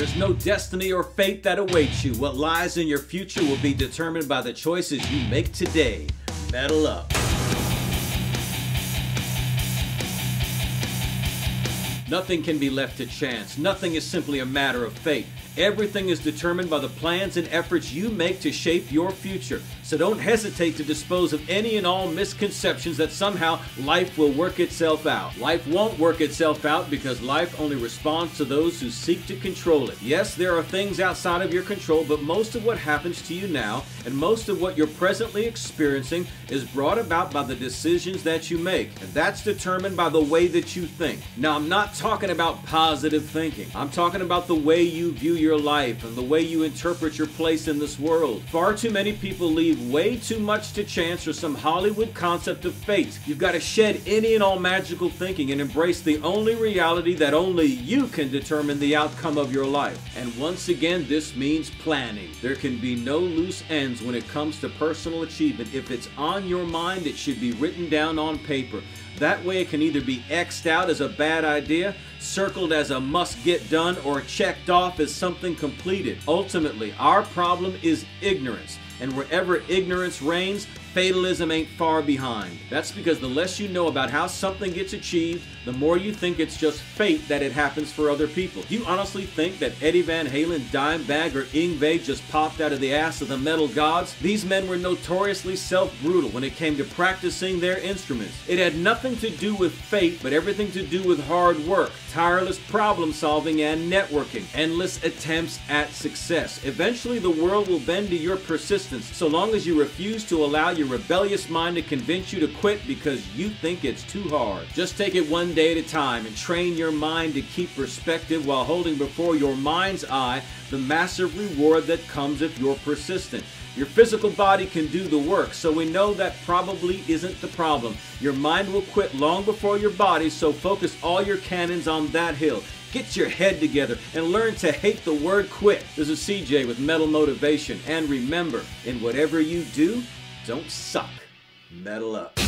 There's no destiny or fate that awaits you. What lies in your future will be determined by the choices you make today. Metal up. Nothing can be left to chance. Nothing is simply a matter of fate. Everything is determined by the plans and efforts you make to shape your future. So don't hesitate to dispose of any and all misconceptions that somehow life will work itself out. Life won't work itself out because life only responds to those who seek to control it. Yes, there are things outside of your control, but most of what happens to you now and most of what you're presently experiencing is brought about by the decisions that you make. And that's determined by the way that you think. Now, I'm not talking about positive thinking. I'm talking about the way you view your life and the way you interpret your place in this world. Far too many people leave way too much to chance or some Hollywood concept of fate. You've got to shed any and all magical thinking and embrace the only reality that only you can determine the outcome of your life. And once again, this means planning. There can be no loose ends when it comes to personal achievement. If it's on your mind, it should be written down on paper. That way it can either be X'd out as a bad idea, circled as a must get done, or checked off as something completed. Ultimately, our problem is ignorance. And wherever ignorance reigns, fatalism ain't far behind. That's because the less you know about how something gets achieved, the more you think it's just fate that it happens for other people. Do you honestly think that Eddie Van Halen, Dimebag, or Yngwie just popped out of the ass of the metal gods? These men were notoriously self-brutal when it came to practicing their instruments. It had nothing to do with fate, but everything to do with hard work, tireless problem solving, and networking. Endless attempts at success. Eventually the world will bend to your persistence, so long as you refuse to allow your rebellious mind to convince you to quit because you think it's too hard. Just take it one day at a time and train your mind to keep perspective while holding before your mind's eye the massive reward that comes if you're persistent. Your physical body can do the work, so we know that probably isn't the problem. Your mind will quit long before your body, so focus all your cannons on that hill. Get your head together and learn to hate the word quit. This is CJ with Metal Motivation, and remember, in whatever you do, don't suck. Metal up.